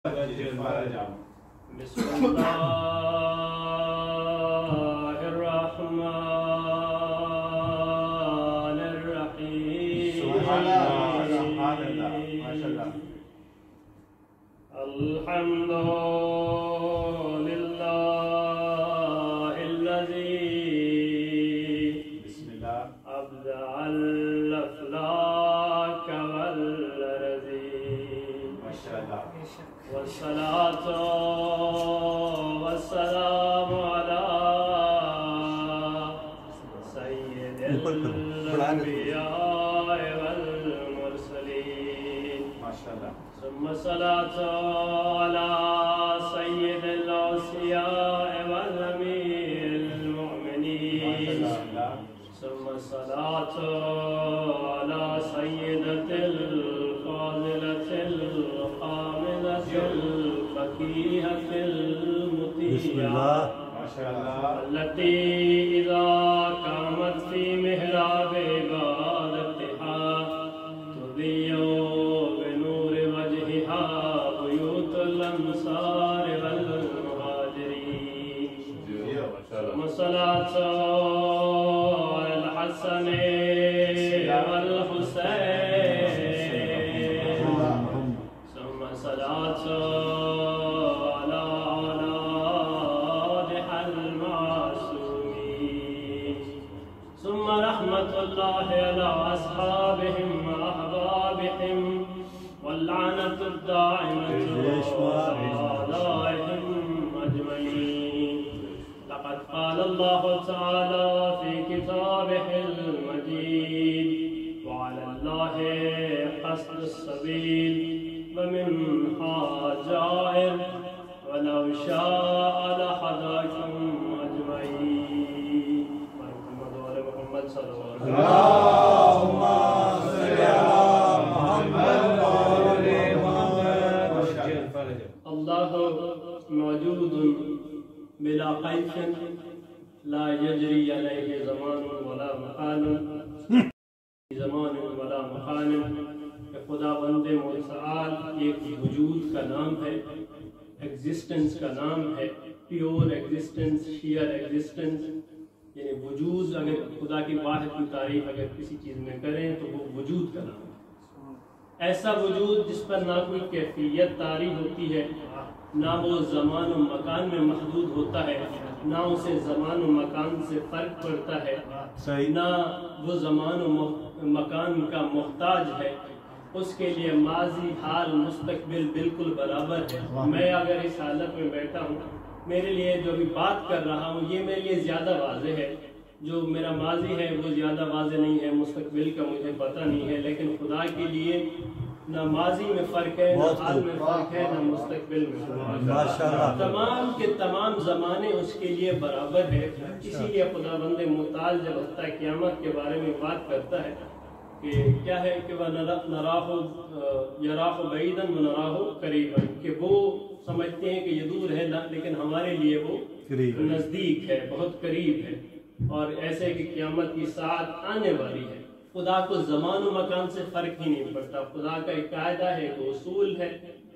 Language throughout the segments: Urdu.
بسم الله الرحمن الرحيم. سبحان الله ما شاء الله. الحمد لله الذي بسم الله أبدع الأفلاك والأرضين. ما شاء الله. والصلاة والسلام على سيد الأنبياء والمرسلين. ما شاء الله. ثم الصلاة على سيد الأوصياء والأمير المؤمنين. ثم الصلاة على سيدة الفاضلة الفقيهة المطيعة التي إذا قامت في محراب عبادتها تضيء بنور وجهها بيوت الأنصار والمهاجرين. ثم الصلاة على الحسن والحسين. ثم صلاة على أولادها المعصومين. ثم رحمة الله على أصحابهم وأحبابهم واللعنة الدائمة عليهم أجمعين. لقد قال الله تعالى في كتابه المجيد: وعلى الله قصد السبيل ومنها جائر ولو شاء لهداكم أجمعين. محمد وآل محمد صلى الله عليه وسلم. اللهم صل على محمد وآل محمد. الله موجود بلا قيد لا يجري عليه زمان ولا مكان زمان ولا مكان. خدا بند متعال ایک وجود کا نام ہے، ایگزسٹنس کا نام ہے، پیور ایگزسٹنس، شیئر ایگزسٹنس. یعنی وجود، اگر خدا کی واحد کی تعریف اگر کسی چیز میں کریں تو وہ وجود کا نام ہے. ایسا وجود جس پر نہ کوئی کیفیت تعریف ہوتی ہے، نہ وہ زمان و مکان میں محدود ہوتا ہے، نہ اسے زمان و مکان سے فرق پڑتا ہے، نہ وہ زمان و مکان کا محتاج ہے. اس کے لیے ماضی، حال، مستقبل بالکل برابر ہے. میں اگر اس حالت میں بیٹھا ہوں، میرے لیے جو بھی بات کر رہا ہوں یہ میرے لیے زیادہ واضح ہے. جو میرا ماضی ہے وہ زیادہ واضح نہیں ہے، مستقبل کا مجھے پتہ نہیں ہے. لیکن خدا کے لیے نہ ماضی میں فرق ہے، نہ حال میں فرق ہے، نہ مستقبل میں فرق ہے. تمام کے تمام زمانے اس کے لیے برابر ہے. اسی لیے خدا بند متعال جب وقت قیامت کے بارے میں بات کرتا ہے کہ کیا ہے کہ وہ یراہ بعیداً ونراہ قریباً، کہ وہ سمجھتے ہیں کہ یہ دور ہے لیکن ہمارے لیے وہ نزدیک ہے، بہت قریب ہے. اور ایسے کہ قیامت کی ساعت آنے والی ہے. خدا کو زمان و مکان سے فرق ہی نہیں پڑتا. خدا کا ایک قاعدہ ہے، ایک اصول ہے،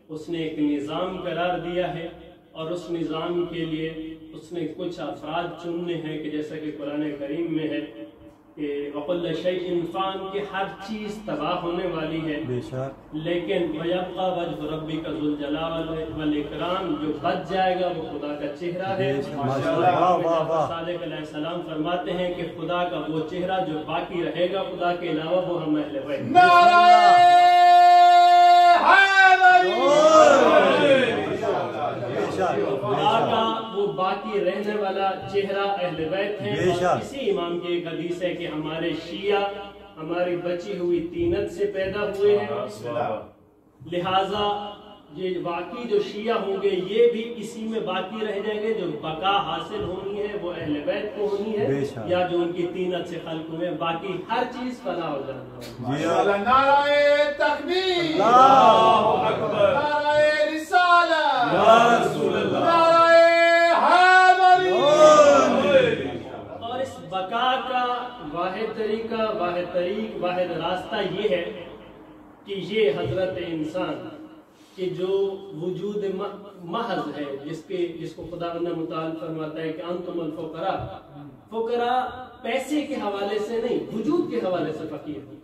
اس نے ایک نظام قرار دیا ہے، اور اس نظام کے لیے اس نے کچھ افراد چننے ہیں کہ جیسا کہ قرآن کریم میں ہے کہ وَقُلَّ شَيْءٍ فَانٍ، کہ ہر چیز تباہ ہونے والی ہے، لیکن وَيَبْقَى وَجْهُ رَبِّكَ ذُو الْجَلَالِ وَالْإِكْرَامِ، جو بچ جائے گا وہ خدا کا چہرہ ہے. صادق علیہ السلام فرماتے ہیں کہ خدا کا وہ چہرہ جو باقی رہے گا خدا کے علاوہ وہ ہم اہل بیت. خدا کا وہ باقی رہنے والا چہرہ اہل بیت ہے. اور اسی امام کی ایک حدیث ہے کہ ہمارے شیعہ ہماری بچی ہوئی طینت سے پیدا ہوئے ہیں، لہٰذا یہ باقی جو شیعہ ہوں گے یہ بھی اسی میں باقی رہ جائیں گے. جو بقا حاصل ہونی ہے وہ اہل بیت کو ہونی ہے، یا جو ان کی طینت سے خلق ہوئے، باقی ہر چیز فنا ہو جانا ہے. نعرہ تکبیر، اللہ اکبر، نعرہ رسالہ، یا رسول اللہ، نعرہ حیدری. اور اس بقا کا واحد طریقہ، واحد طریق، واحد راستہ یہ ہے کہ یہ حضرت انسان کہ جو وجود محض ہے جس کو خداوند متعال فرماتا ہے کہ انتم الفقراء، فقراء پیسے کے حوالے سے نہیں، وجود کے حوالے سے فقیر ہے.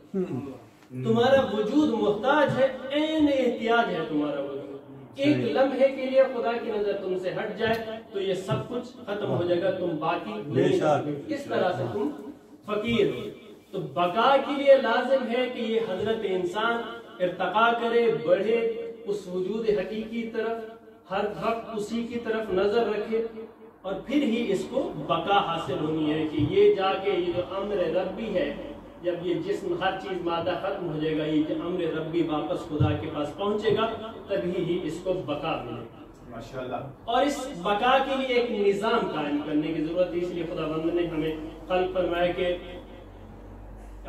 تمہارا وجود محتاج ہے، عین احتیاج ہے تمہارا وجود. ایک لمحے کے لیے خدا کی نظر تم سے ہٹ جائے تو یہ سب کچھ ختم ہو جائے گا، تم باقی نہیں. اس طرح سے تم فقیر ہو. تو بقا کے لیے لازم ہے کہ یہ حضرت انسان ارتقا کرے، بڑھے اس وجود حقیقی طرف، ہر وقت اسی کی طرف نظر رکھے، اور پھر ہی اس کو بقا حاصل ہونی ہے کہ یہ جا کے یہ جو امر ربی ہے، جب یہ جسم ہر چیز مادہ ختم ہو جائے گا، یہ جو امر ربی واپس خدا کے پاس پہنچے گا، تبھی ہی اس کو بقا ملے گا. ماشاءاللہ. اور اس بقا کے لیے ایک نظام قائم کرنے کی ضرورت ہے. اس لیے خداوند نے ہمیں خلق فرمایا کہ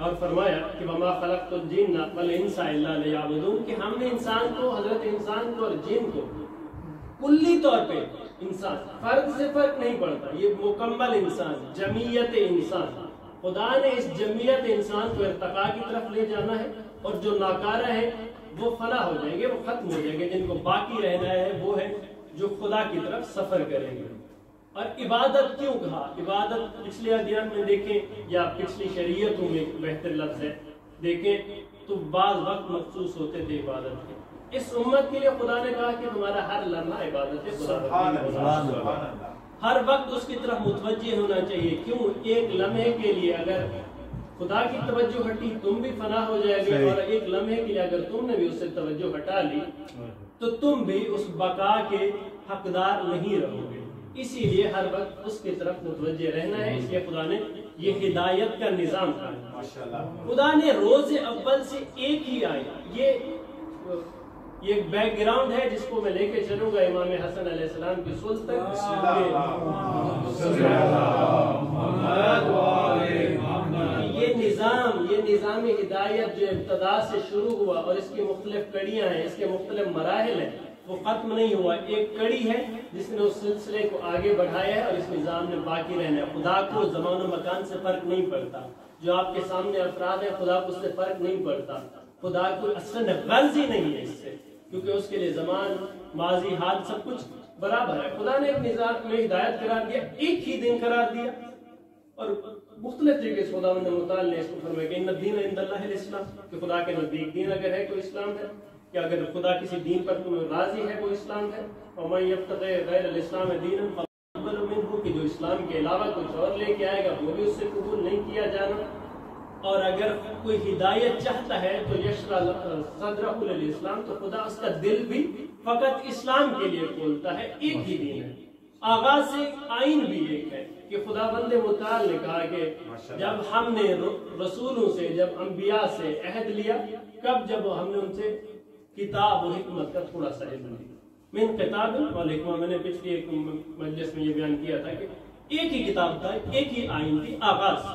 اور فرمایا کہ وما خلقت الجن والانس الا لیعبدون، کہ ہم نے انسان کو، حضرت انسان کو اور جن کو کلی طور پہ انسان، فرد سے فرق نہیں پڑتا، یہ مکمل انسان، جمعیت انسان. خدا نے اس جمعیت انسان کو ارتقاء کی طرف لے جانا ہے، اور جو ناکارہ ہے وہ فنا ہو جائیں گے، وہ ختم ہو جائیں گے. جن کو باقی رہنا ہے وہ ہے جو خدا کی طرف سفر کریں گے. اور عبادت کیوں کہا؟ عبادت پچھلے ادیان میں دیکھیں یا پچھلی شریعتوں میں بہتر لفظ ہے دیکھیں تو بعض وقت مخصوص ہوتے تھے عبادت کے. اس امت کے لیے خدا نے کہا کہ تمہارا ہر لمحہ عبادت ہے، خدا ہر وقت اس کی طرف متوجہ ہونا چاہیے. کیوں؟ ایک لمحے کے لیے اگر خدا کی توجہ ہٹی تم بھی فنا ہو جائے گے، اور ایک لمحے کے لیے اگر تم نے بھی اس سے توجہ ہٹا لی تو تم بھی اس بقا کے حقدار نہیں رہو گے. اسی لیے ہر وقت اس کی طرف متوجہ رہنا ہے. اس لیے خدا نے یہ ہدایت کا نظام تھا. خدا نے روز اول سے ایک ہی آئی، یہ بیک گراؤنڈ ہے جس کو میں لے کے چلوں گا امام حسن علیہ السلام کی سلطنت تک. یہ نظام ہدایت جو ابتدا سے شروع ہوا اور اس کی مختلف کڑیاں ہیں، اس کے مختلف مراحل ہیں، وہ ختم نہیں ہوا. ایک کڑی ہے جس نے اس سلسلے کو آگے بڑھایا ہے اور اس نظام میں باقی رہنا ہے. خدا کو زمان و مکان سے فرق نہیں پڑتا. جو آپ کے سامنے افراد ہیں خدا کو اس سے فرق نہیں پڑتا. خدا کو اصلا غرض ہی نہیں ہے اس سے، کیونکہ اس کے لیے زمان، ماضی، حال سب کچھ برابر ہے. خدا نے ایک نظام میں ہدایت قرار دیا، ایک ہی دن قرار دیا، اور مختلف طریقے سے خداوند متعال نے اس کو فرمایا کہ ان الدین عند اللہ الاسلام، کہ خدا کے نزدیک دین اگر ہے تو اسلام ہے، کہ اگر خدا کسی دین پر تمہیں راضی ہے وہ اسلام ہے. ومن یبتغی غیر الاسلام دینا فلا يقبل منه، کہ جو اسلام کے علاوہ کچھ اور لے کے آئے گا وہ بھی اس سے قبول نہیں کیا جانا. اور اگر کوئی ہدایت چاہتا ہے تو یشرح صدرہ للاسلام، تو خدا اس کا دل بھی فقط اسلام کے لیے کھولتا ہے. ایک ہی دین ہے، آغاز سے آئین بھی ایک ہے. کہ خداوند متعال نے کہا کہ جب ہم نے رسولوں سے، جب انبیاء سے عہد لیا، کب؟ جب ہم نے ان سے کتاب و حکمت کا تھوڑا سا علم لیا. من کتاب و حکمت، میں نے پچھلی ایک مجلس میں یہ بیان کیا تھا کہ ایک ہی کتاب تھا، ایک ہی آئین تھی. آغاز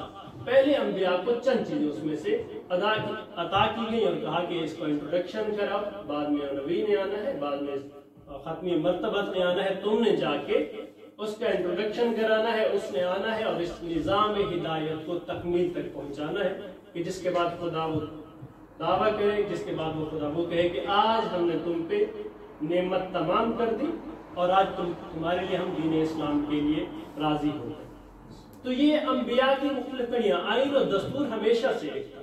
پہلے انبیاء کو چند چیزیں اس میں سے عطا کی گئی اور کہا کہ اس کو انٹروڈکشن کراؤ، بعد میں نبی نے آنا ہے، بعد میں ختمی مرتبت نے آنا ہے، تم نے جا کے اس کا انٹروڈکشن کرانا ہے، اس نے آنا ہے اور اس نظام ہدایت کو تکمیل تک پہنچانا ہے. کہ جس کے بعد خدا وہ دعویٰ کرے، جس کے بعد وہ خدا وہ کہے کہ آج ہم نے تم پہ نعمت تمام کر دی اور آج تمہارے لیے ہم دین اسلام کے لیے راضی ہو گئے. تو یہ انبیاء کی مختلف کڑیاں، آئین اور دستور ہمیشہ سے ایک تھا،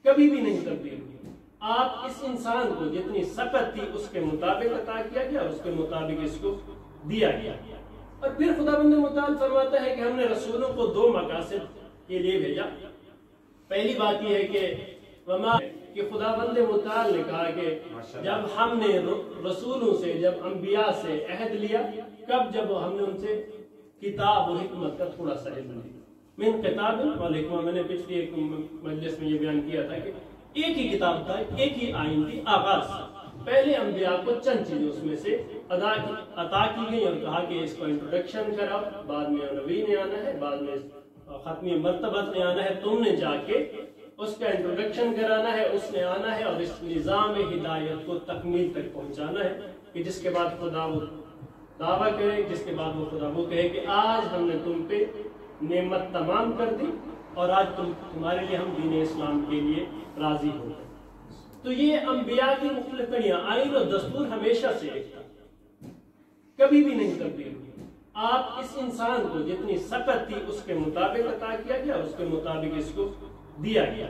کبھی بھی نہیں تبدیل ہوئی. آپ اس انسان کو جتنی سخت تھی اس کے مطابق عطا کیا گیا اور اس کے مطابق اس کو دیا گیا. اور پھر خداوند متعال فرماتا ہے کہ ہم نے رسولوں کو دو مقاصد کے لیے بھیجا. پہلی بات یہ ہے کہ خداوند متعال نے کہا کہ جب ہم نے رسولوں سے، جب انبیاء سے عہد لیا، کب؟ جب ہم نے ان سے کتاب و حکمت کا تھوڑا سا علم لیا. من کتاب و حکمت، میں نے پچھلی ایک مجلس میں یہ بیان کیا تھا کہ ایک ہی کتاب تھا، ایک ہی آئین تھی. آغاز پہلے انبیاء کو چند چیزیں اس میں سے عطا کی گئی اور کہا کہ اس کو انٹروڈکشن کراؤ، بعد میں نبی نے آنا ہے، بعد میں ختمی مرتبت نے آنا ہے، تم نے جا کے اس کا انٹروڈکشن کرانا ہے، اس نے آنا ہے اور اس نظام ہدایت کو تکمیل تک پہنچانا ہے. کہ جس کے بعد خدا وہ دعویٰ کرے، جس کے بعد وہ خدا وہ کہے کہ آج ہم نے تم پہ نعمت تمام کر دی اور آج تمہارے لیے ہم دین اسلام کے لیے راضی ہو گئے. تو یہ انبیاء کی مختلف کڑیاں، آئین اور دستور ہمیشہ سے ایک تھا، کبھی بھی نہیں تبدیل ہوئی۔ آپ اس انسان کو جتنی سخت تھی اس کے مطابق عطا کیا گیا، اس کے مطابق اس کو دیا گیا۔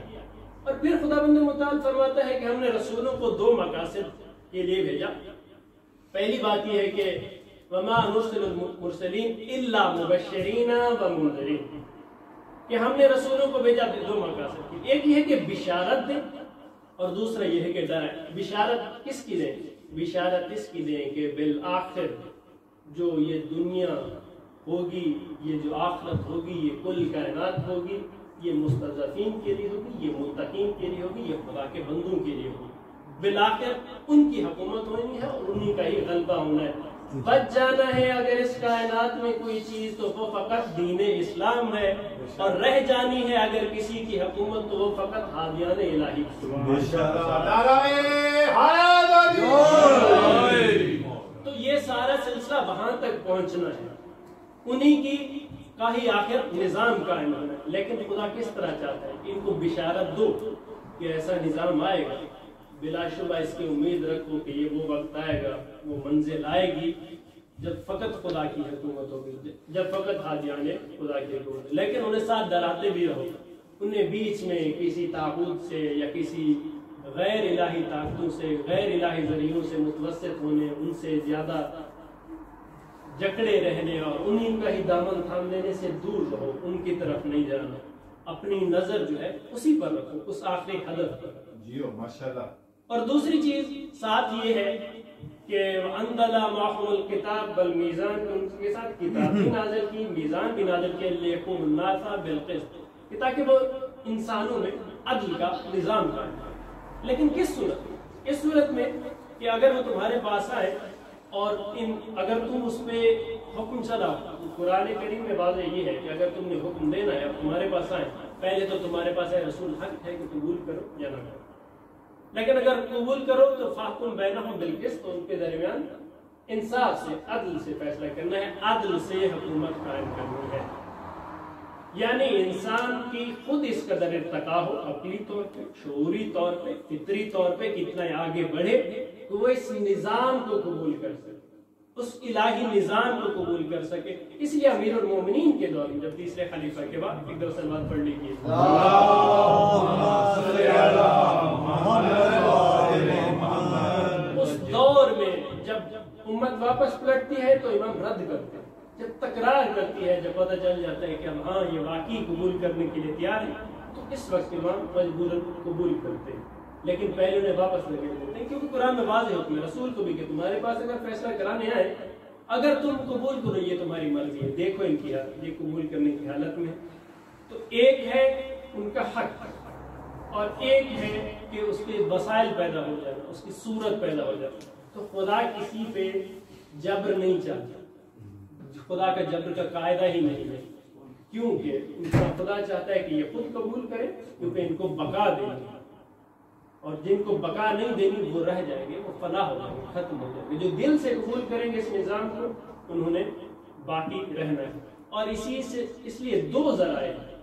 اور پھر خداوند متعال فرماتا ہے کہ ہم نے رسولوں کو دو مقاصد کے لیے بھیجا۔ پہلی بات یہ ہے کہ وما نرسل المرسلین الا مبشرین و منذرین، کہ ہم نے رسولوں کو بھیجا دو مقاصد کی، ایک یہ ہے کہ بشارت دیں اور دوسرا یہ ہے کہ ڈرائیں۔ بشارت کس کی دیں؟ بشارت اس کی دیں کہ بالآخر جو یہ دنیا ہوگی، یہ جو آخرت ہوگی، یہ کل کائنات ہوگی، یہ مستضعفین کے لیے ہوگی، یہ متقین کے لیے ہوگی، یہ خدا کے بندوں کے لیے ہوگی۔ بالآخر ان کی حکومت ہونی ہے اور انہی کا ہی غلبہ ہونا ہے۔ بچ جانا ہے اگر اس کائنات میں کوئی چیز تو وہ فقط دین اسلام ہے، اور رہ جانی ہے اگر کسی کی حکومت تو وہ فقط ہادیان الہی۔ تو یہ سارا سلسلہ وہاں تک پہنچنا ہے، انہی کی کا ہی آخر نظام قائم ہونا ہے۔ لیکن خدا کس طرح چاہتا ہے کہ ان کو بشارت دو کہ ایسا نظام آئے گا، بلا شبہ اس کی امید رکھو کہ یہ وہ وقت آئے گا، وہ منزل آئے گی جب فقط خدا کی حکومت ہوگی، جب فقط ہادیان خدا کی حکومت۔ لیکن انہیں ساتھ ڈراتے بھی رہو، انہیں بیچ میں کسی طاغوت سے یا کسی غیر الہی طاقتوں سے، غیر الہی ذریعوں سے متوسط ہونے، ان سے زیادہ جکڑے رہنے اور انہیں کا ہی دامن تھام لینے سے دور رہو، ان کی طرف نہیں جانا، اپنی نظر جو ہے اسی پر رکھو، اس آخری ہدف پر۔ جیو ماشاءاللہ۔ اور دوسری چیز ساتھ یہ ہے کہ انزل معهم الکتاب والمیزان، ان کے ساتھ کتاب بھی نازل کی، میزان بھی نازل کیا، لیقوم الناس بالقسط، کہ تاکہ وہ انسانوں میں عدل کا نظام قائم کرے۔ لیکن کس صورت میں؟ اس صورت میں کہ اگر وہ تمہارے پاس آئے اور اگر تم اس پہ حکم چلاؤ، قرآن کریم میں واضح یہ ہے کہ اگر تم نے حکم دینا ہے اور تمہارے پاس آئے، پہلے تو تمہارے پاس ہے رسول حق ہے کہ قبول کرو یا نہ کرو، لیکن اگر قبول کرو تو فاحکم بینہم بالقسط، ان کے درمیان انصاف سے، عدل سے فیصلہ کرنا ہے، عدل سے حکومت قائم کرنی ہے۔ یعنی انسان کی خود اس قدر ارتقا ہو، عقلی طور پہ، شعوری طور پہ، فطری طور پہ کتنا آگے بڑھے کہ وہ اس نظام کو قبول کر سکے، اس الہی نظام کو قبول کر سکے۔ اس لیے امیر المومنین کے دور میں جب تیسرے خلیفہ کے بعد ایک دو سلوات پڑھ لیجیے، اس دور میں جب امت واپس پلٹتی ہے تو امام رد کرتے ہیں، جب تکرار کرتی ہے، جب پتہ چل جاتا ہے کہ ہم ہاں یہ واقعی قبول کرنے کے لیے تیار ہیں، تو اس وقت امام مجبوراً قبول کرتے ہیں، لیکن پہلے انہیں واپس لگے دیتے ہیں، کیونکہ قرآن میں واضح حکم ہے رسول کو بھی کہ تمہارے پاس اگر فیصلہ کرانے آئے، اگر تم قبول کرو یہ تمہاری مرضی ہے، دیکھو ان کی حالت، یہ قبول کرنے کی حالت میں۔ تو ایک ہے ان کا حق اور ایک ہے کہ اس کے وسائل پیدا ہو جانا، اس کی صورت پیدا ہو جانا۔ تو خدا کسی پہ جبر نہیں چاہتا، خدا کا جبر کا قاعدہ ہی نہیں ہے، کیونکہ خدا چاہتا ہے کہ یہ خود قبول کرے، کیونکہ ان کو بقا دینی ہے، اور جن کو بقا نہیں دینی وہ رہ جائیں گے، وہ فنا ہو جائیں گے، ختم ہو جائیں گے۔ جو دل سے قبول کریں گے اس نظام کو انہوں نے باقی رہنا ہے۔ اور اس لیے دو ذرائع ہیں،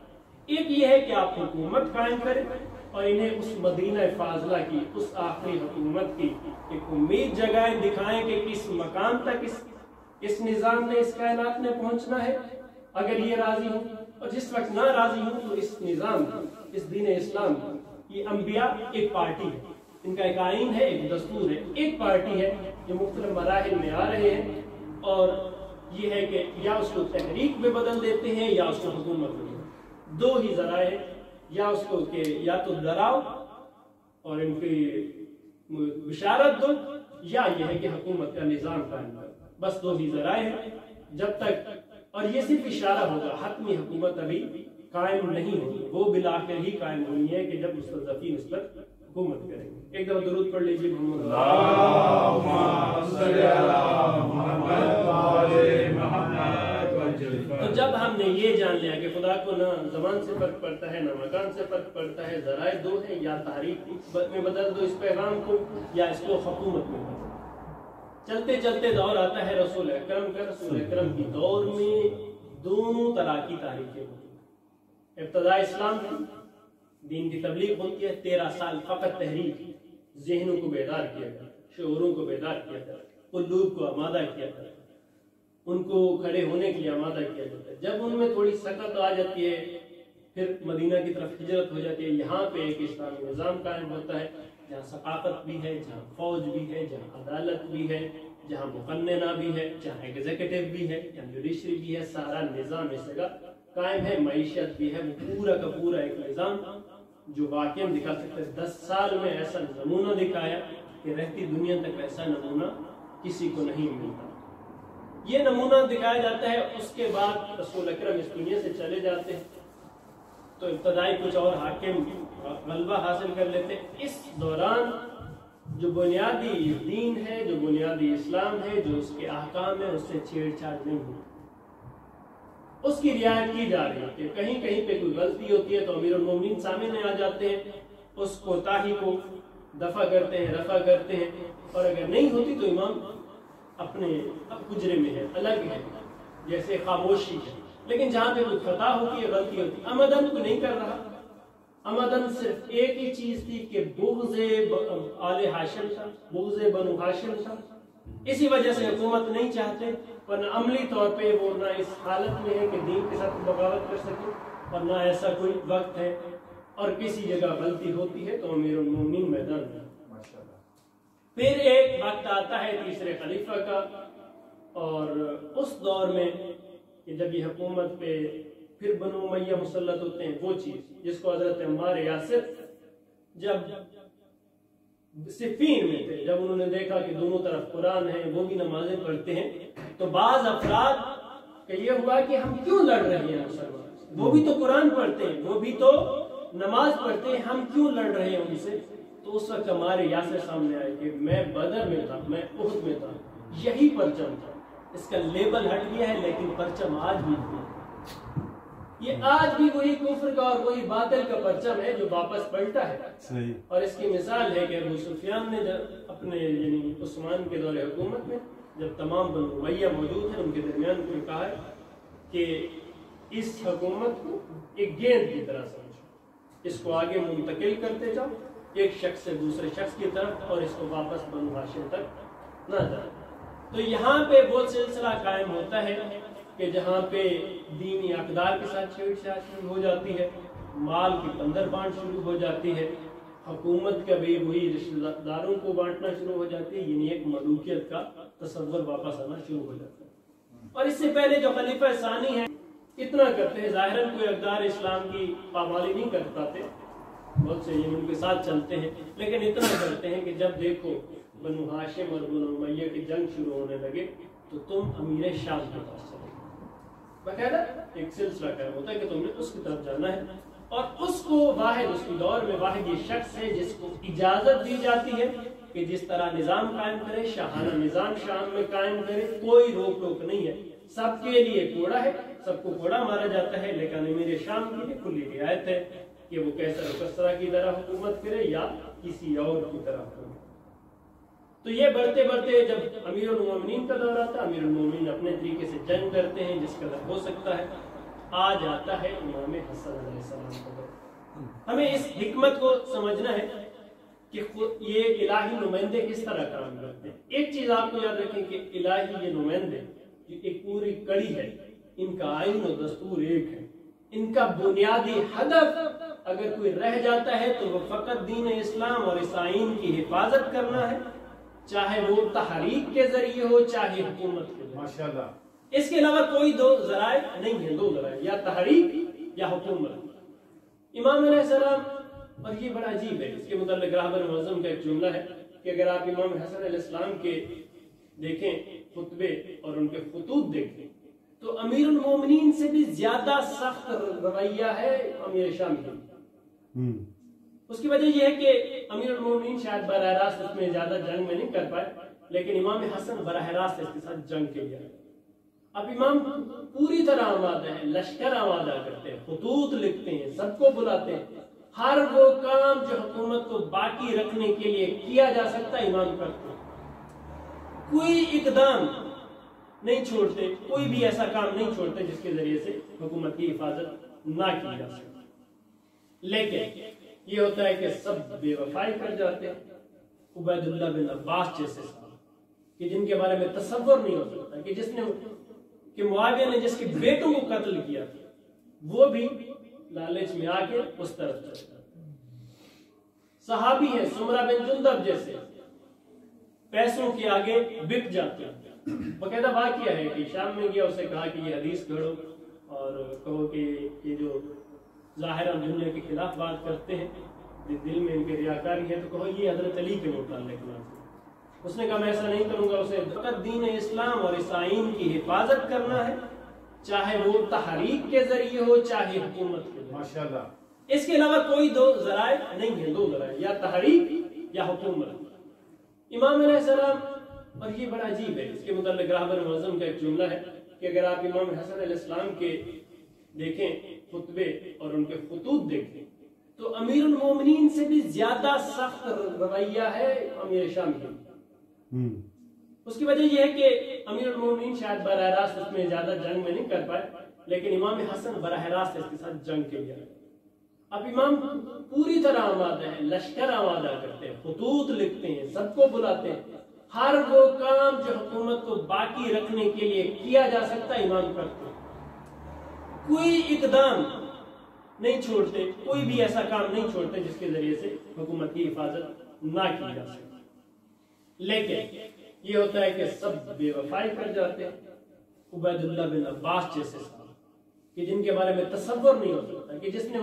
ایک یہ ہے کہ آپ حکومت قائم کریں اور انہیں اس مدینہ فاضلہ کی، اس آخری حکومت کی ایک امید جگائیں، دکھائیں کہ کس مقام تک اس نظام نے، اس کائنات نے پہنچنا ہے اگر یہ راضی ہوں، اور جس وقت نہ راضی ہوں تو اس نظام کی، اس دین اسلام کی، یہ انبیاء ایک پارٹی ہے، ان کا ایک آئین ہے، ایک دستور ہے، ایک پارٹی ہے جو مختلف مراحل میں آ رہے ہیں، اور یہ ہے کہ یا اس کو تحریک میں بدل دیتے ہیں یا اس کو حکومت میں، دو ہی ذرائع ہیں، یا اس کو کہ یا تو ڈراؤ اور ان کی بشارت دو، یا یہ ہے کہ حکومت کا نظام قائم کرو، بس دو ہی ذرائع ہیں جب تک۔ اور یہ صرف اشارہ ہوگا، حتمی حکومت ابھی قائم نہیں ہوگی، وہ بالآخر ہی قائم ہونی ہے کہ جب مستضعفین اس پر حکومت کریں گے۔ ایک دفعہ درود پڑھ لیجیے محمد تو جب ہم نے یہ جان لیا کہ خدا کو نہ زمان سے فرق پڑتا ہے نہ مکان سے فرق پڑتا ہے، ذرائع دو ہیں، یا تحریک میں بدل دو اس پیغام کو یا اس کو حکومت میں بدل۔ چلتے چلتے دور آتا ہے رسول اکرم کا، رسول اکرم کی دور میں دونوں طرح کی تحریکیں ہوتی ہیں۔ ابتدا اسلام میں دین کی تبلیغ ہوتی ہے، 13 سال فقط تحریک، ذہنوں کو بیدار کیا گیا، شعوروں کو بیدار کیا گیا، قلوب کو آمادہ کیا گیا، ان کو کھڑے ہونے کے لیے آمادہ کیا جاتا ہے۔ جب ان میں تھوڑی سکت آ جاتی ہے پھر مدینہ کی طرف ہجرت ہو جاتی ہے، یہاں پہ ایک اسلامی نظام قائم ہوتا ہے جہاں ثقافت بھی ہے، جہاں فوج بھی ہے، جہاں عدالت بھی ہے، جہاں مقننہ بھی ہے، جہاں ایگزیکٹو بھی ہے، جہاں جوڈیشری بھی ہے، سارا نظام اس جگہ قائم ہے، معیشت بھی ہے، وہ پورا کا پورا ایک نظام جو واقعہ دکھا سکتے ہیں۔ 10 سال میں ایسا نمونہ دکھایا کہ رہتی دنیا تک ایسا نمونہ کسی کو نہیں ملتا۔ یہ نمونہ دکھایا جاتا ہے، اس کے بعد رسول اکرم اس دنیا سے چلے جاتے ہیں تو ابتدائی کچھ اور حاکم غلبہ حاصل کر لیتے ہیں۔ اس دوران جو بنیادی دین ہے، جو بنیادی اسلام ہے، جو اس کے احکام ہے، اس سے چھیڑ چھاڑ نہیں ہوتی، اس کی رعایت کی جا رہی ہے۔ کہیں کہیں پہ کوئی غلطی ہوتی ہے تو امیر المومنین سامنے آ جاتے ہیں، اس کوتاہی کو دفع کرتے ہیں، رفع کرتے ہیں، اور اگر نہیں ہوتی تو امام اپنے حجرے میں ہے، الگ ہے، جیسے خاموشی ہے۔ لیکن جہاں پہ کوئی خطا ہوتی ہے، غلطی ہوتی ہے، عمدن کو نہیں کر رہا، عمدن صرف ایک ہی چیز تھی کہ بغض آل ہاشم تھا، بغض بنو ہاشم تھا، اسی وجہ سے حکومت نہیں چاہتے، ورنہ عملی طور پہ وہ نہ اس حالت میں ہے کہ دین کے ساتھ بغاوت کر سکے، اور نہ ایسا کوئی وقت ہے، اور کسی جگہ غلطی ہوتی ہے تو امیر المومنین میدان میں۔ پھر ایک وقت آتا ہے تیسرے خلیفہ کا، اور اس دور میں کہ جب یہ حکومت پہ پھر بنو امیہ مسلط ہوتے ہیں، وہ چیز جس کو حضرت عمار یاسر جب صفین میں تھے، جب انہوں نے دیکھا کہ دونوں طرف قرآن ہے، وہ بھی نمازیں پڑھتے ہیں، تو بعض افراد کہ یہ ہوا کہ ہم کیوں لڑ رہے ہیں مسلمان، وہ بھی تو قرآن پڑھتے ہیں، وہ بھی تو نماز پڑھتے ہیں، ہم کیوں لڑ رہے ہیں ان سے؟ تو اس وقت ہمارے یاسر سامنے آئے کہ میں بدر میں تھا، میں احد میں تھا، یہی پرچم تھا، اس کا لیبل ہٹ گیا ہے لیکن پرچم آج بھی ہے، یہ آج بھی وہی کفر کا اور وہی باطل کا پرچم ہے جو واپس پلٹا ہے۔ صحیح۔ اور اس کی مثال ہے کہ ابو سفیان نے جب اپنے یعنی عثمان کے دور حکومت میں جب تمام بنو امیہ موجود ہیں، ان کے درمیان کوئی کہا ہے کہ اس حکومت کو ایک گیند کی طرح سمجھو، اس کو آگے منتقل کرتے جاؤ ایک شخص سے دوسرے شخص کی طرف، اور اس کو واپس بنو ہاشم تک نہ جائے۔ تو یہاں پہ وہ سلسلہ قائم ہوتا ہے کہ جہاں پہ دینی اقدار کے ساتھ چھیڑ چھاڑ شروع ہو جاتی ہے، مال کی پندر بانٹ شروع ہو جاتی ہے، حکومت کا بھی وہی رشتہ داروں کو بانٹنا شروع ہو جاتی ہے، یعنی ایک ملوکیت کا تصور واپس آنا شروع ہو جاتا ہے۔ اور اس سے پہلے جو خلیفہ ثانی ہے کتنا کرتے ہیں، ظاہراً کوئی اقدار اسلام کی پامالی نہیں کر پاتے، بہت سے یہ ان کے ساتھ چلتے ہیں، لیکن اتنا کرتے ہیں کہ جب دیکھو بنو ہاشم اور بنو امیہ کی جنگ شروع ہونے لگے تو تم امیر شام کے پاس چلے، باقاعدہ ایک سلسلہ قائم ہوتا ہے کہ تم نے اس کی طرف جانا ہے، اور اس کو واحد اس کی دور میں واحد یہ شخص ہے جس کو اجازت دی جاتی ہے کہ جس طرح نظام قائم کرے، شاہانہ نظام شام میں قائم کرے، کوئی روک ٹوک نہیں ہے، سب کے لیے کوڑا ہے، سب کو کوڑا مارا جاتا ہے، لیکن امیر شام کے لیے کھلی رعایت ہے کہ وہ کیسر و کسرا کی طرح حکومت کرے یا کسی اور کی طرح حکومت۔ تو یہ بڑھتے بڑھتے جب امیر المومنین کا دور آتا ہے، امیر المومنین اپنے طریقے سے جنگ کرتے ہیں جس قدر ہو سکتا ہے، آ جاتا ہے امام حسن علیہ السلام کا دور۔ ہمیں اس حکمت کو سمجھنا ہے کہ یہ الہی نمائندے کس طرح کام کرتے ہیں۔ ایک چیز آپ کو یاد رکھیں کہ الہی یہ نمائندے ایک پوری کڑی ہے، ان کا آئین و دستور ایک ہے، ان کا بنیادی ہدف اگر کوئی رہ جاتا ہے تو وہ فقط دین اسلام اور اس آئین کی حفاظت کرنا ہے، چاہے وہ تحریک کے ذریعے ہو چاہے حکومت کے ذریعے۔ ماشاءاللہ، اس کے علاوہ کوئی دو ذرائع نہیں ہیں، دو ذرائع، یا تحریک یا حکومت۔ امام علیہ السلام، اور یہ بڑا عجیب ہے، اس کے متعلق راہبر معظم کا ایک جملہ ہے کہ اگر آپ امام حسن علیہ السلام کے دیکھیں خطبے اور ان کے خطوط دیکھیں تو امیر المومنین سے بھی زیادہ سخت رویہ ہے امیر شام کی۔ اس کی وجہ یہ ہے کہ امیر المومنین شاید براہ راست اس میں زیادہ جنگ میں نہیں کر پائے، لیکن امام حسن براہ راست اس کے ساتھ جنگ کے لیے۔ اب امام پوری طرح آمادہ ہیں، لشکر آمادہ کرتے ہیں، خطوط لکھتے ہیں، سب کو بلاتے ہیں، ہر وہ کام جو حکومت کو باقی رکھنے کے لیے کیا جا سکتا ہے امام کرتے ہیں، کوئی اقدام نہیں چھوڑتے، کوئی بھی ایسا کام نہیں چھوڑتے جس کے ذریعے سے حکومت کی حفاظت نہ کی جا سکے۔ لیکن یہ ہوتا ہے کہ سب بے وفائی کر جاتے ہیں، عبیداللہ بن عباس جیسے صحابہ کہ جن کے بارے میں تصور نہیں ہو سکتا کہ جس نے کہ معاویہ نے جس کے بیٹوں کو قتل کیا وہ بھی لالچ میں آ کے اس طرف چلتا. صحابی ہیں سمرہ بن جندب جیسے پیسوں کے آگے بک جاتے ہیں. باقاعدہ واقعہ ہے کہ شام میں گیا اسے کہا کہ یہ حدیث گھڑو اور کہو کہ یہ جو ظاہراً دنیا کے خلاف بات کرتے ہیں دل میں ان کے ریاکاری ہے تو کہو یہ حضرت علی کے متعلق بات ہے. اس نے کہا میں ایسا نہیں کروں گا. اسے فقط دین اسلام اور عیسائیین کی حفاظت کرنا ہے چاہے وہ تحریک کے ذریعے ہو چاہے حکومت کے ذریعے. ماشاءاللہ. اس کے علاوہ کوئی دو ذرائع نہیں ہیں. دو ذرائع یا تحریک یا حکومت. امام علیہ السلام اور یہ بڑا عجیب ہے اس کے متعلق راہبر معظم کا ایک جملہ ہے کہ اگر آپ امام حسن علیہ السلام کے دیکھیں خطبے اور ان کے خطوط دیکھیں تو امیر المومنین سے بھی زیادہ سخت رویہ ہے امیر شام کی. اس کی وجہ یہ ہے کہ امیر المومنین شاید براہ راست اس میں زیادہ جنگ میں نہیں کر پائے لیکن امام حسن براہ راست اس کے ساتھ جنگ کے لیے. اب امام پوری طرح آمادہ ہیں, لشکر آمادہ کرتے ہیں, خطوط لکھتے ہیں, سب کو بلاتے ہیں. ہر وہ کام جو حکومت کو باقی رکھنے کے لیے کیا جا سکتا ہے امام کرتے ہیں. کوئی اقدام نہیں چھوڑتے, کوئی بھی ایسا کام نہیں چھوڑتے جس کے ذریعے سے حکومت کی حفاظت نہ کی جا سکے. لیکن یہ ہوتا ہے کہ سب بے وفائی کر جاتے ہیں. عبیداللہ بن عباس جیسے صحابہ کہ جن کے بارے میں تصور نہیں ہو سکتا کہ جس نے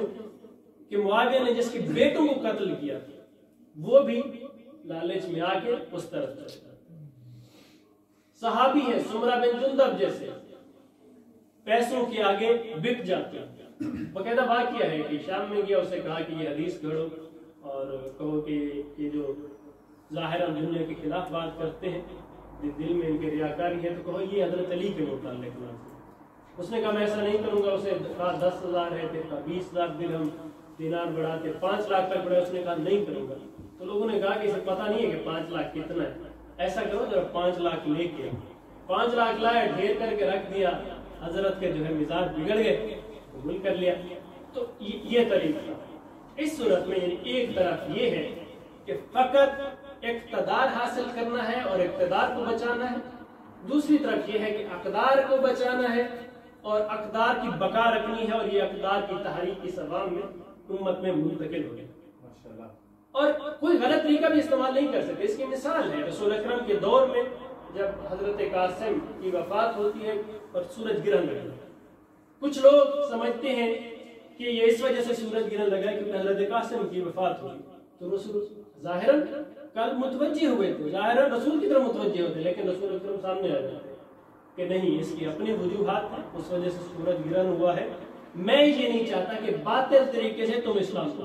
کہ معاویہ نے جس کے بیٹوں کو قتل کیا وہ بھی لالچ میں آ کے اس طرف چلتا. صحابی ہیں سمرہ بن جندب جیسے پیسوں کے آگے بک جاتے ہیں. باقاعدہ واقعہ ہے کہ شام میں گیا اسے کہا کہ یہ حدیث گھڑو اور کہو کہ یہ جو ظاہراً دنیا کے خلاف بات کرتے ہیں دل میں ان کے ریاکاری ہے تو کہو یہ حضرت علی کے متعلق بات ہے. اس نے کہا میں ایسا نہیں کروں گا. اسے کہا 10,000 ہے پھر 20,00,000 درہم دینار بڑھاتے 5 لاکھ تک بڑھے. اس نے کہا نہیں کروں گا. تو لوگوں نے کہا کہ اسے پتہ نہیں ہے کہ 5 لاکھ کتنا ہے, ایسا کرو ذرا 5 لاکھ لے کے 5 لاکھ لائے ڈھیر کر کے رکھ دیا. حضرت کے جو ہے مزاج بگڑ گئے, قبول کر لیا. تو یہ طریقہ تھا. اس صورت میں یعنی ایک طرف یہ ہے کہ فقط اقتدار حاصل کرنا ہے اور اقتدار کو بچانا ہے, دوسری طرف یہ ہے کہ اقدار کو بچانا ہے اور اقدار کی بقا رکھنی ہے اور یہ اقدار کی تحریک اس عوام میں امت میں منتقل ہو گئی. اور کوئی غلط طریقہ بھی استعمال نہیں کر سکتے. اس کی مثال ہے رسول اکرم کے دور میں جب حضرت قاسم کی وفات ہوتی ہے اور سورج گرہن لگتا ہے. کچھ لوگ سمجھتے ہیں کہ یہ اس وجہ سے سورج گرہن لگا ہے کہ حضرت قاسم کی وفات ہوئی تو رسول ظاہراً کل متوجہ ہوئے تھے, ظاہراً رسول کی طرف متوجہ ہوتے, لیکن رسول اکرم سامنے آ جاتے کہ نہیں اس کی اپنی وجوہات ہیں, اس وجہ سے سورج گرہن ہوا ہے. میں یہ نہیں چاہتا کہ باطل طریقے سے تم اسلام کو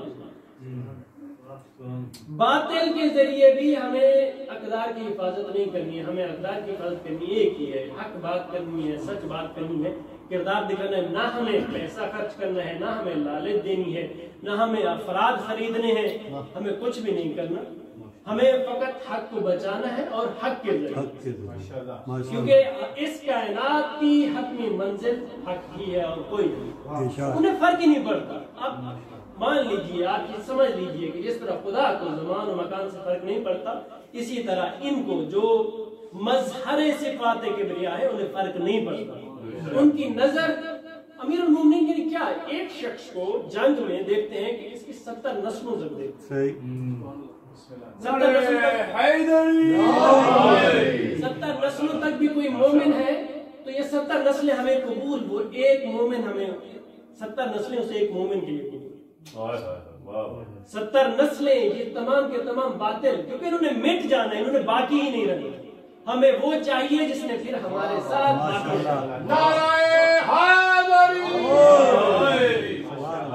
باطل کے ذریعے بھی ہمیں اقدار کی حفاظت نہیں کرنی ہے. ہمیں اقدار کی حفاظت کرنی ایک ہی ہے, حق بات کرنی ہے, سچ بات کرنی ہے, کردار دکھانا ہے. نہ ہمیں پیسہ خرچ کرنا ہے, نہ ہمیں لالچ دینی ہے, نہ ہمیں افراد خریدنے ہیں, ہمیں کچھ بھی نہیں کرنا. ہمیں فقط حق کو بچانا ہے اور حق کے ذریعے, کیونکہ اس کائنات کی حتمی منزل حق ہی ہے اور کوئی نہیں. انہیں فرق ہی نہیں پڑتا. اب مان لیجئے, آپ یہ سمجھ لیجئے کہ جس طرح خدا کو زمان و مکان سے فرق نہیں پڑتا, اسی طرح ان کو جو مظہر صفات کبریا ہے انہیں فرق نہیں پڑتا. ان کی نظر امیر المومنین یعنی کیا ہے, ایک شخص کو جنگ میں دیکھتے ہیں کہ اس کی 70 نسلوں تک دیکھتے ہیں. 70 نسلوں تک بھی کوئی مومن ہے تو یہ 70 نسلیں ہمیں قبول, وہ ایک مومن ہمیں 70 نسلیں اسے ایک مومن کے لیے قبول. 70 نسلیں یہ تمام کے تمام باطل, کیونکہ انہوں نے مٹ جانا ہے, انہوں نے باقی ہی نہیں رہنا. ہمیں وہ چاہیے جس نے پھر ہمارے ساتھ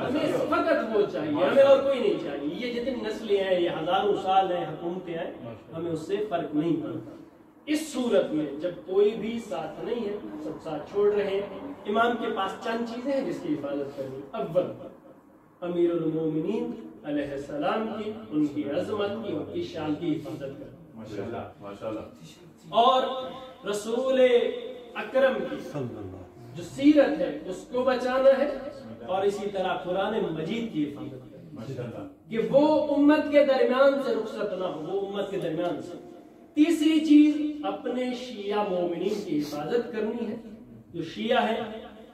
ہمیں فقط وہ چاہیے, ہمیں اور کوئی نہیں چاہیے. یہ جتنی نسلیں ہیں یہ ہزاروں سال ہیں, حکومتیں ہیں, ہمیں اس سے فرق نہیں پڑتا. اس صورت میں جب کوئی بھی ساتھ نہیں ہے, سب ساتھ چھوڑ رہے ہیں, امام کے پاس چند چیزیں ہیں جس کی حفاظت کرنی. اول امیر المومنین علیہ السلام کی, ان کی عظمت کی, ان کی شان کی حفاظت کرنی. اور رسول اکرم کی جو سیرت ہے اس کو بچانا ہے, اور اسی طرح قرآن مجید کی حفاظت کرنی. کہ وہ امت کے درمیان سے رخصت نہ ہو، وہ امت کے درمیان سے۔ تیسری چیز اپنے شیعہ مومنین کی حفاظت کرنی ہے جو شیعہ ہیں،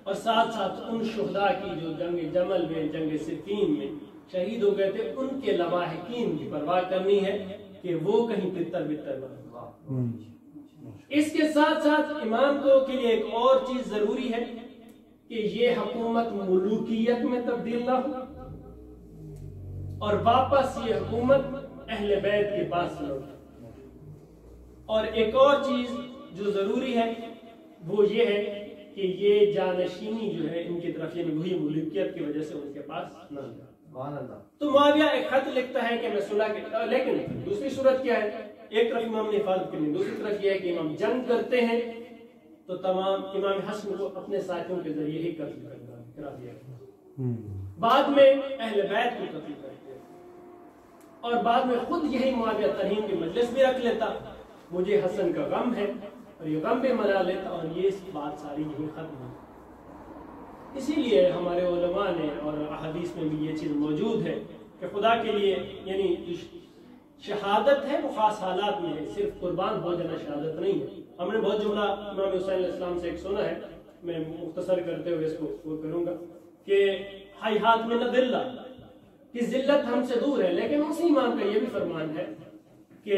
اور ساتھ ساتھ ان شہداء کی جو جنگ جمل میں، جنگ صفین میں شہید ہو گئے تھے، ان کے لواحقین کی پرواہ کرنی ہے کہ وہ کہیں تتر بتر نہ۔ اس کے ساتھ ساتھ امام کو کے لیے ایک اور چیز ضروری ہے کہ یہ حکومت ملوکیت میں تبدیل نہ ہو اور واپس یہ حکومت اہل بیت کے پاس لوٹے۔ اور ایک اور چیز جو ضروری ہے وہ یہ ہے کہ یہ جانشینی جو ہے ان کی طرف، یعنی وہی ملوکیت کی وجہ سے ان کے پاس نہ جائے۔ تو معاویہ ایک خط لکھتا ہے کہ میں صلح کے، لیکن دوسری صورت کیا ہے؟ ایک طرف امام نے حفاظت کرنی، دوسری طرف یہ ہے کہ امام جنگ کرتے ہیں تو تمام امام حسن کو اپنے ساتھیوں کے ذریعے ہی قتل کرا دیا گیا، بعد میں اہل بیت کو قتل کرتے ہیں، اور بعد میں خود یہی معاویہ ترہین کی مجلس بھی رکھ لیتا، مجھے حسن کا غم ہے، اور یہ غم بھی منا لیتا، اور یہ بات ساری یہی ختم ہوئی۔ اسی لیے ہمارے علماء نے، اور احادیث میں بھی یہ چیز موجود ہے کہ خدا کے لیے یعنی شہادت ہے وہ خاص حالات میں ہے، صرف قربان ہو جانا شہادت نہیں ہے۔ ہم نے بہت جملہ امام حسین علیہ السلام سے ایک سنا ہے، میں مختصر کرتے ہوئے اس کو وہ کروں گا کہ ہائی ہاتھ میں نہ دلہ کہ ذلت ہم سے دور ہے، لیکن اسی امام کا یہ بھی فرمان ہے کہ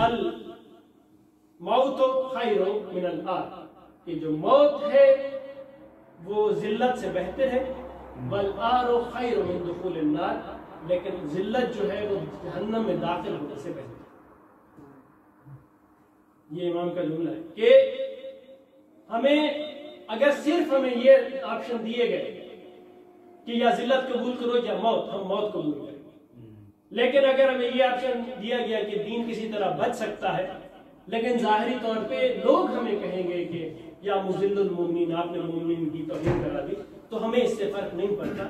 الموت خیر من الآر، کہ جو موت ہے وہ ذلت سے بہتر ہے، والآر خیر من دخول النار، لیکن ذلت جو ہے وہ جہنم میں داخل ہونے سے بہتر ہے۔ یہ امام کا جملہ ہے کہ ہمیں اگر صرف ہمیں یہ آپشن دیے گئے کہ یا ذلت قبول کرو یا موت، ہم موت قبول کریں، لیکن اگر ہمیں یہ آپشن دیا گیا کہ دین کسی طرح بچ سکتا ہے، لیکن ظاہری طور پہ لوگ ہمیں کہیں گے کہ یا مذل المومنین، آپ نے مومنین کی توہین کرا دی، تو ہمیں اس سے فرق نہیں پڑتا،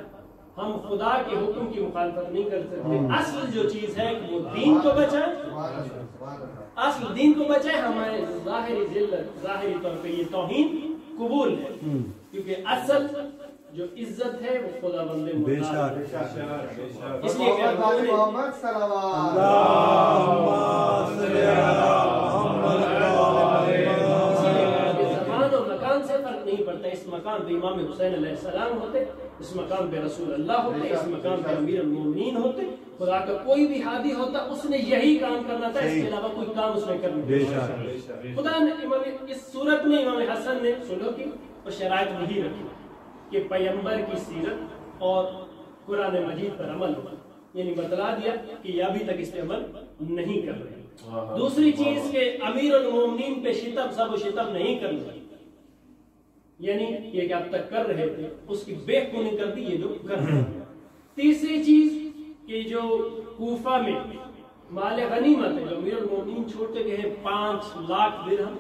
ہم خدا کے حکم کی مخالفت نہیں کر سکتے۔ اصل جو چیز ہے کہ وہ دین کو بچائے، اصل دین کو بچائے، ہمارے ظاہری ذلت، ظاہری طور پہ یہ توہین قبول ہے، کیونکہ اصل جو عزت ہے وہ خدا بندے مطلب، اس لیے کہ زبان اور مکان سے فرق نہیں پڑتا، اس مقام پہ امام حسین علیہ السلام ہوتے، اس مقام پہ رسول اللہ ہوتے، اس مقام پہ امیر المومنین ہوتے، خدا کا کوئی بھی ہادی ہوتا، اس نے یہی کام کرنا تھا، اس کے علاوہ کوئی کام اس نے کرنا تھا۔ خدا نے اس صورت میں امام حسن نے صلح کی اور شرائط وہی رکھی کہ پیغمبر کی سیرت اور قرآن مجید پر عمل ہوا، یعنی بتلا دیا کہ یہ ابھی تک اس پہ عمل نہیں کر رہے۔ دوسری چیز کہ امیر المومنین پہ شتم، سب و شتم نہیں کرنا، یعنی یہ کہ اب تک کر رہے تھے اس کی بے خونی کر دی، یہ جو کر رہے تھے۔ تیسری چیز کہ جو کوفہ میں مال غنیمت ہے جو امیر المومنین چھوڑتے گئے ہیں 5 لاکھ درہم،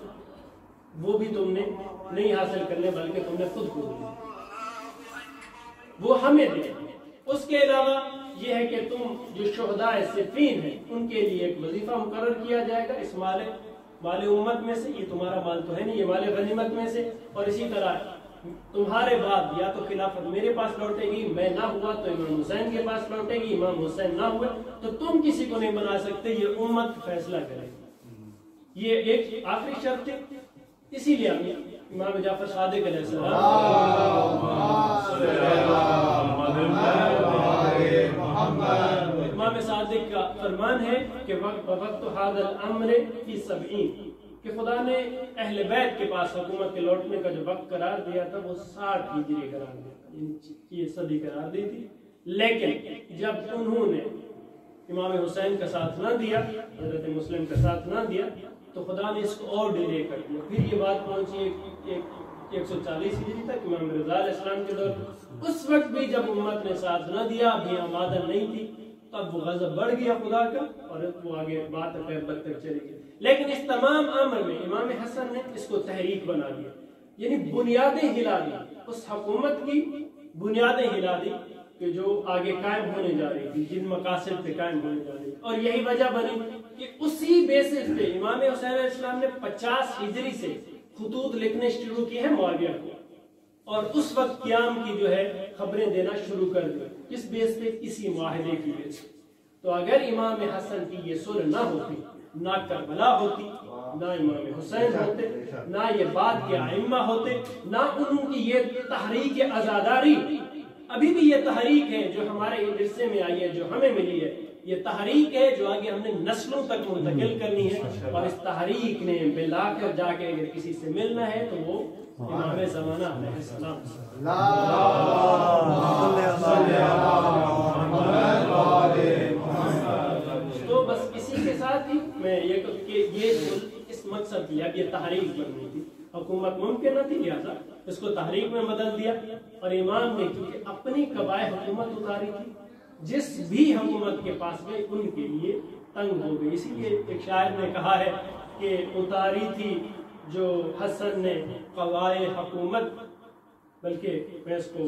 وہ بھی تم نے نہیں حاصل کرنے بلکہ تم نے خود کو دیا، وہ ہمیں دے۔ اس کے علاوہ یہ ہے کہ تم جو شہداء صفین ہیں ان کے لیے ایک وظیفہ مقرر کیا جائے گا، اس مال امت میں سے، یہ تمہارا مال تو ہے نہیں، یہ مال غنیمت میں سے، اور اسی طرح تمہارے بعد یا تو خلافت میرے پاس لوٹے گی، میں نہ ہوا تو امام حسین کے پاس لوٹے گی، امام حسین نہ ہوئے تو تم کسی کو نہیں بنا سکتے، یہ امت فیصلہ کرے گی۔ یہ ایک آخری شرط ہے، اسی لیے امام جعفر صادق علیہ السلام، امام صادق کا فرمان ہے کہ وقت هذا الامر فی 70، کہ خدا نے اہل بیت کے پاس حکومت کے لوٹنے کا جو وقت قرار دیا تھا وہ 60 ہجری قرار دیا تھا، یہ صدی قرار دی تھی، لیکن جب انہوں نے امام حسین کا ساتھ نہ دیا، حضرت مسلم کا ساتھ نہ دیا، تو خدا نے اس کو اور ڈیلے کر دیا، پھر یہ بات پہنچی 140 ہجری تک امام رضا علیہ السلام کے دور۔ اس وقت بھی جب امت نے ساتھ نہ دیا، ابھی آمادہ نہیں تھی، تب وہ غضب بڑھ گیا خدا کا اور وہ آگے بات غیبت تک چلی گئی۔ لیکن اس تمام امر میں امام حسن نے اس کو تحریک بنا دیا، یعنی بنیادیں ہلا دی، اس حکومت کی بنیادیں ہلا دی کہ جو آگے قائم ہونے جا رہی تھی، جن مقاصد پہ قائم ہونے جا رہی تھی، اور یہی وجہ بنی کہ اسی بیسس پہ امام حسین علیہ السلام نے 50 ہجری سے خطوط لکھنے شروع کیے ہیں معاویہ کو، اور اس وقت قیام کی جو ہے خبریں دینا شروع کر دی۔ کس بیس پہ؟ اسی معاہدے کی بیس پہ۔ تو اگر امام حسن کی یہ صلح نہ ہوتی، نہ کربلا ہوتی، نہ امام حسین ہوتے، نہ یہ بعد کے ائمہ ہوتے، نہ انہوں کی یہ تحریک عزاداری، ابھی بھی یہ تحریک ہے جو ہمارے ورثے میں آئی ہے، جو ہمیں ملی ہے، یہ تحریک ہے جو آگے ہم نے نسلوں تک منتقل کرنی ہے، اور اس تحریک نے ملا کر جا کے اگر کسی سے ملنا ہے تو وہ امام زمانہ علیہ السلام۔ تو بس اسی کے ساتھ ہی میں یہ کہ یہ اس مقصد کی اب یہ تحریک بننی تھی، حکومت ممکن نہ تھی، لہٰذا اس کو تحریک میں بدل دیا، اور امام نے کیونکہ اپنی قبائل حکومت اتاری تھی، جس بھی حکومت کے پاس گئے ان کے لیے تنگ ہو گئی، اسی لیے ایک شاعر نے کہا ہے کہ اتاری تھی جو حسن نے قوائے حکومت، بلکہ میں اس کو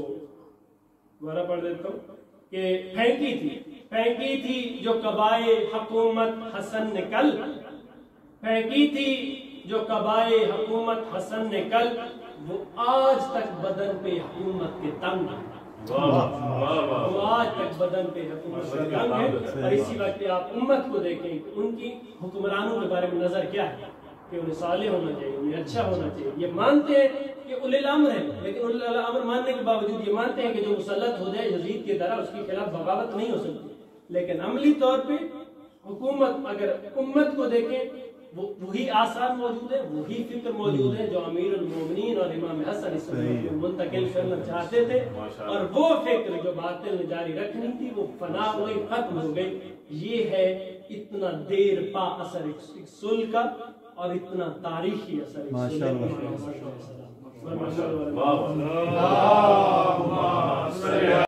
دوبارہ پڑھ دیتا ہوں کہ پھینکی تھی جو قبائے حکومت حسن نے کل، پھینکی تھی جو قبائے حکومت حسن نے کل، وہ آج تک بدن پہ حکومت کے تنگ ہے، وہ آج تک بدن پہ حکومت کے تنگ ہے۔ اور اسی وقت آپ امت کو دیکھیں کہ ان کی حکمرانوں کے بارے میں نظر کیا ہے کہ انہیں صالح ہونا چاہیے، انہیں اچھا ہونا چاہیے، یہ مانتے ہیں کہ اولی الامر ہے، لیکن اولی الامر ماننے کے باوجود یہ مانتے ہیں کہ جو مسلط ہو جائے یزید کی طرح اس کے خلاف بغاوت نہیں ہو سکتی، لیکن عملی طور پہ حکومت اگر امت کو دیکھیں وہی آثار موجود ہے، وہی فکر موجود ہے جو امیر المومنین اور امام حسن اس وقت منتقل کرنا چاہتے تھے، اور وہ فکر جو باطل نے جاری رکھنی تھی وہ فنا ہوئی، ختم ہو گئی۔ یہ ہے اتنا دیر پا اثر ایک صلح کا اور اتنا تاریخی اثر ایک صلح کا۔